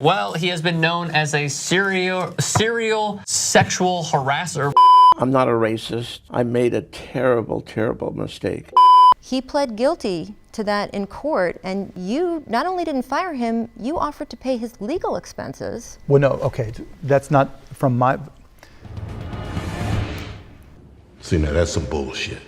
Well, he has been known as a serial sexual harasser. I'm not a racist. I made a terrible, terrible mistake. He pled guilty to that in court, and you not only didn't fire him, you offered to pay his legal expenses. Well, no, okay, that's not from my... See, now that's some bullshit.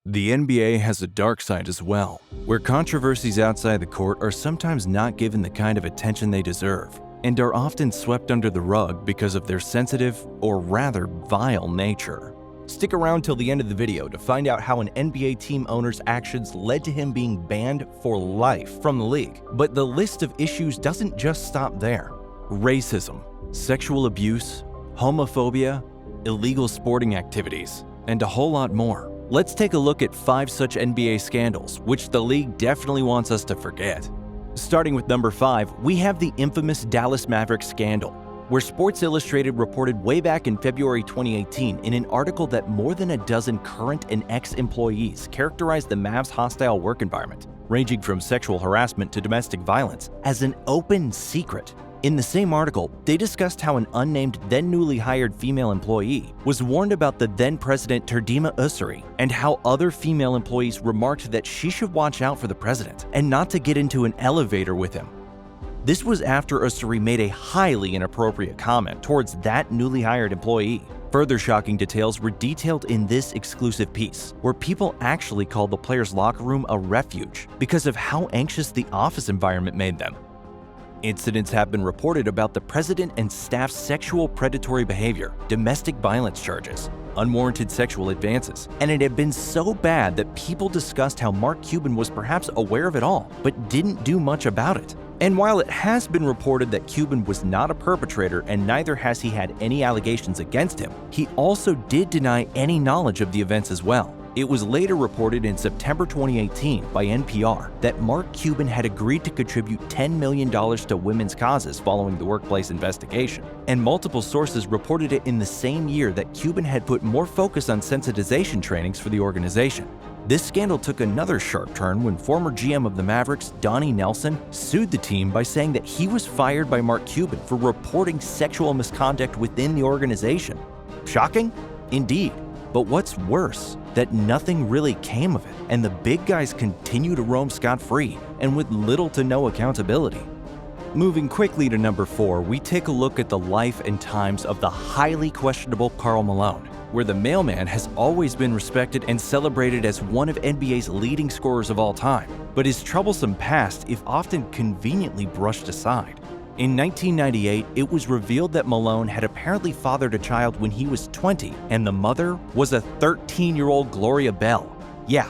The NBA has a dark side as well, where controversies outside the court are sometimes not given the kind of attention they deserve, and are often swept under the rug because of their sensitive, or rather vile nature. Stick around till the end of the video to find out how an NBA team owner's actions led to him being banned for life from the league. But the list of issues doesn't just stop there. Racism, sexual abuse, homophobia, illegal sporting activities, and a whole lot more. Let's take a look at 5 such NBA scandals, which the league definitely wants us to forget. Starting with number 5, we have the infamous Dallas Mavericks scandal, where Sports Illustrated reported way back in February 2018 in an article that more than a dozen current and ex-employees characterized the Mavs' hostile work environment, ranging from sexual harassment to domestic violence, as an open secret. In the same article, they discussed how an unnamed then newly hired female employee was warned about the then president Terdema Ussery, and how other female employees remarked that she should watch out for the president and not to get into an elevator with him. This was after Ussery made a highly inappropriate comment towards that newly hired employee. Further shocking details were detailed in this exclusive piece, where people actually called the players' locker room a refuge because of how anxious the office environment made them. Incidents have been reported about the president and staff's sexual predatory behavior, domestic violence charges, unwarranted sexual advances, and it had been so bad that people discussed how Mark Cuban was perhaps aware of it all, but didn't do much about it. And while it has been reported that Cuban was not a perpetrator and neither has he had any allegations against him, he also did deny any knowledge of the events as well. It was later reported in September 2018 by NPR that Mark Cuban had agreed to contribute $10 million to women's causes following the workplace investigation, and multiple sources reported it in the same year that Cuban had put more focus on sensitization trainings for the organization. This scandal took another sharp turn when former GM of the Mavericks, Donnie Nelson, sued the team by saying that he was fired by Mark Cuban for reporting sexual misconduct within the organization. Shocking? Indeed. But what's worse, that nothing really came of it, and the big guys continue to roam scot-free and with little to no accountability. Moving quickly to number 4, we take a look at the life and times of the highly questionable Karl Malone, where the mailman has always been respected and celebrated as one of NBA's leading scorers of all time, but his troublesome past is often conveniently brushed aside. In 1998, it was revealed that Malone had apparently fathered a child when he was 20, and the mother was a 13-year-old Gloria Bell. Yeah,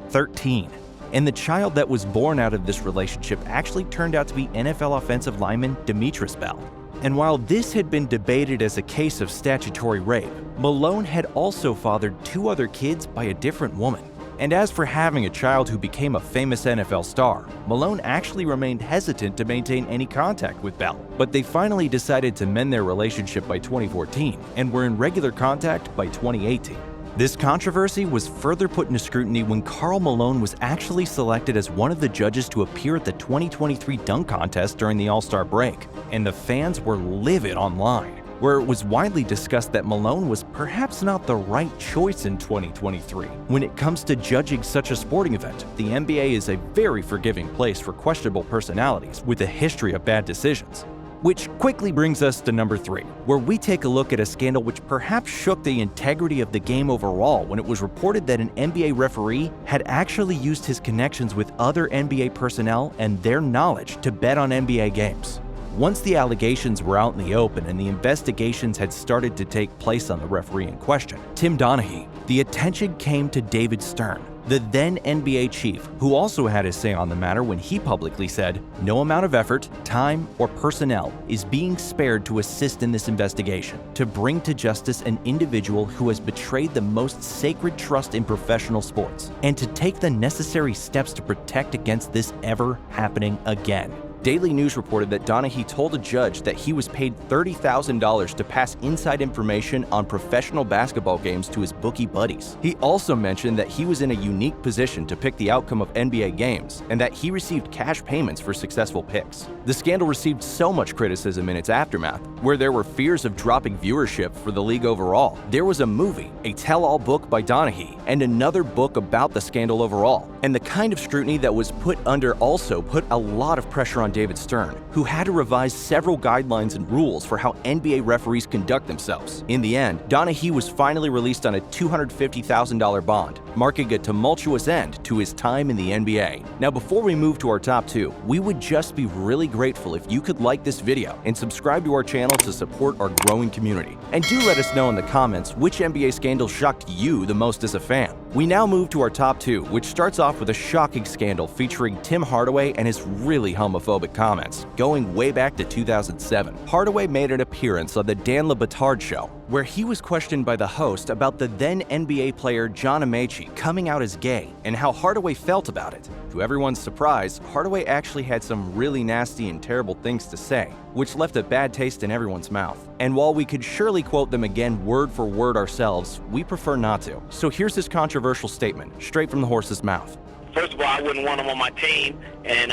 13. And the child that was born out of this relationship actually turned out to be NFL offensive lineman Demetris Bell. And while this had been debated as a case of statutory rape, Malone had also fathered 2 other kids by a different woman. And as for having a child who became a famous NFL star, Malone actually remained hesitant to maintain any contact with Bell, but they finally decided to mend their relationship by 2014 and were in regular contact by 2018. This controversy was further put into scrutiny when Karl Malone was actually selected as one of the judges to appear at the 2023 dunk contest during the All-Star break, and the fans were livid online, where it was widely discussed that Malone was perhaps not the right choice in 2023. When it comes to judging such a sporting event, the NBA is a very forgiving place for questionable personalities with a history of bad decisions. Which quickly brings us to number 3, where we take a look at a scandal which perhaps shook the integrity of the game overall when it was reported that an NBA referee had actually used his connections with other NBA personnel and their knowledge to bet on NBA games. Once the allegations were out in the open and the investigations had started to take place on the referee in question, Tim Donaghy, the attention came to David Stern, the then NBA chief, who also had his say on the matter when he publicly said, "No amount of effort, time, or personnel is being spared to assist in this investigation, to bring to justice an individual who has betrayed the most sacred trust in professional sports, and to take the necessary steps to protect against this ever happening again." Daily News reported that Donaghy told a judge that he was paid $30,000 to pass inside information on professional basketball games to his bookie buddies. He also mentioned that he was in a unique position to pick the outcome of NBA games and that he received cash payments for successful picks. The scandal received so much criticism in its aftermath, where there were fears of dropping viewership for the league overall. There was a movie, a tell-all book by Donaghy, and another book about the scandal overall. And the kind of scrutiny that was put under also put a lot of pressure on David Stern, who had to revise several guidelines and rules for how NBA referees conduct themselves. In the end, Donaghy was finally released on a $250,000 bond, marking a tumultuous end to his time in the NBA. Now, before we move to our top 2, we would just be really grateful if you could like this video and subscribe to our channel to support our growing community. And do let us know in the comments which NBA scandal shocked you the most as a fan. We now move to our top 2, which starts off with a shocking scandal featuring Tim Hardaway and his really homophobic comments, going way back to 2007. Hardaway made an appearance on the Dan Le Batard show, where he was questioned by the host about the then NBA player John Amaechi coming out as gay and how Hardaway felt about it. To everyone's surprise, Hardaway actually had some really nasty and terrible things to say, which left a bad taste in everyone's mouth. And while we could surely quote them again word for word ourselves, we prefer not to. So here's his controversial statement, straight from the horse's mouth. First of all, I wouldn't want him on my team, and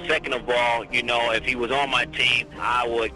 second of all, if he was on my team, I would,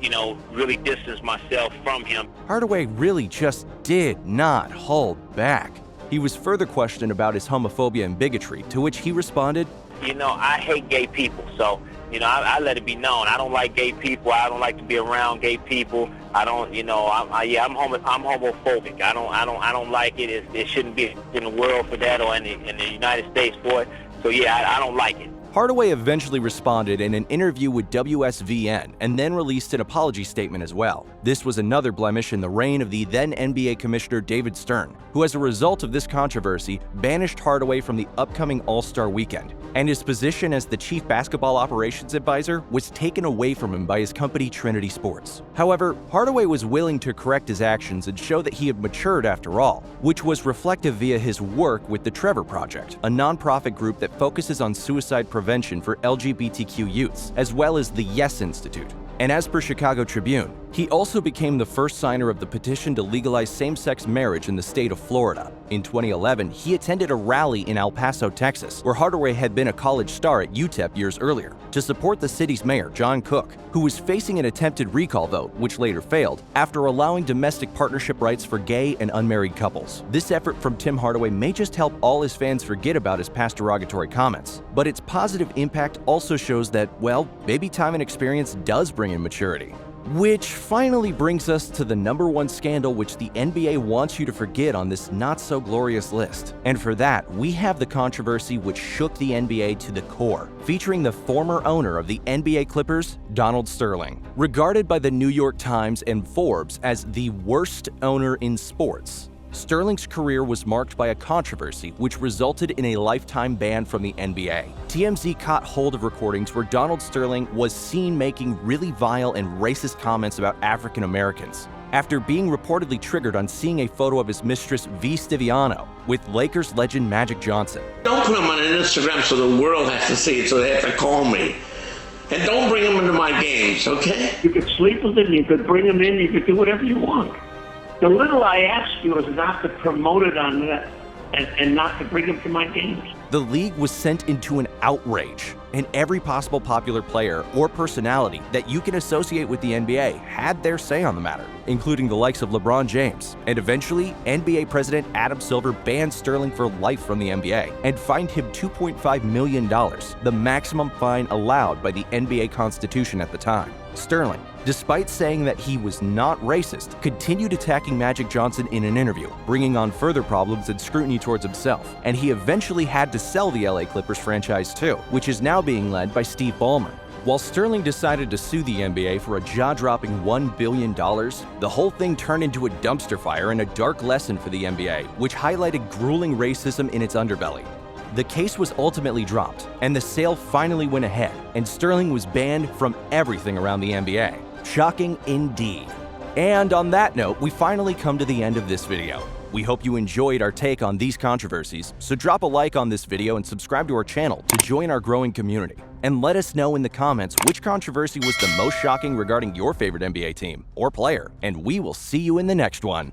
really distance myself from him. Hardaway really just did not hold back. He was further questioned about his homophobia and bigotry, to which he responded, I hate gay people, so, I let it be known. I don't like gay people. I don't like to be around gay people. I don't, I'm homophobic. I don't like it. It shouldn't be in the world for that or in the United States for it. So yeah, I don't like it. Hardaway eventually responded in an interview with WSVN and then released an apology statement as well. This was another blemish in the reign of the then NBA Commissioner David Stern, who as a result of this controversy banished Hardaway from the upcoming All-Star Weekend, and his position as the Chief Basketball Operations Advisor was taken away from him by his company Trinity Sports. However, Hardaway was willing to correct his actions and show that he had matured after all, which was reflected via his work with the Trevor Project, a nonprofit group that focuses on suicide prevention for LGBTQ youths, as well as the Yes Institute. And as per Chicago Tribune, he also became the first signer of the petition to legalize same-sex marriage in the state of Florida. In 2011, he attended a rally in El Paso, Texas, where Hardaway had been a college star at UTEP years earlier, to support the city's mayor, John Cook, who was facing an attempted recall vote, which later failed, after allowing domestic partnership rights for gay and unmarried couples. This effort from Tim Hardaway may just help all his fans forget about his past derogatory comments, but its positive impact also shows that, well, maybe time and experience does bring in maturity. Which finally brings us to the #1 scandal which the NBA wants you to forget on this not-so-glorious list. And for that, we have the controversy which shook the NBA to the core, featuring the former owner of the NBA Clippers, Donald Sterling. Regarded by the New York Times and Forbes as the worst owner in sports, Sterling's career was marked by a controversy which resulted in a lifetime ban from the NBA. TMZ caught hold of recordings where Donald Sterling was seen making really vile and racist comments about African Americans, after being reportedly triggered on seeing a photo of his mistress V. Stiviano with Lakers legend Magic Johnson. Don't put them on Instagram so the world has to see it, so they have to call me. And don't bring them into my games, okay? You could sleep with them, you could bring them in, you could do whatever you want. The little I ask you is not to promote it on that and not to bring them to my games. The league was sent into an outrage, and every possible popular player or personality that you can associate with the NBA had their say on the matter, including the likes of LeBron James. And eventually, NBA President Adam Silver banned Sterling for life from the NBA and fined him $2.5 million, the maximum fine allowed by the NBA Constitution at the time. Sterling, despite saying that he was not racist, continued attacking Magic Johnson in an interview, bringing on further problems and scrutiny towards himself, and he eventually had to sell the LA Clippers franchise too, which is now being led by Steve Ballmer. While Sterling decided to sue the NBA for a jaw-dropping $1 billion, the whole thing turned into a dumpster fire and a dark lesson for the NBA, which highlighted grueling racism in its underbelly. The case was ultimately dropped, and the sale finally went ahead, and Sterling was banned from everything around the NBA. Shocking indeed. And on that note, we finally come to the end of this video. We hope you enjoyed our take on these controversies, so drop a like on this video and subscribe to our channel to join our growing community. And let us know in the comments which controversy was the most shocking regarding your favorite NBA team or player, and we will see you in the next one.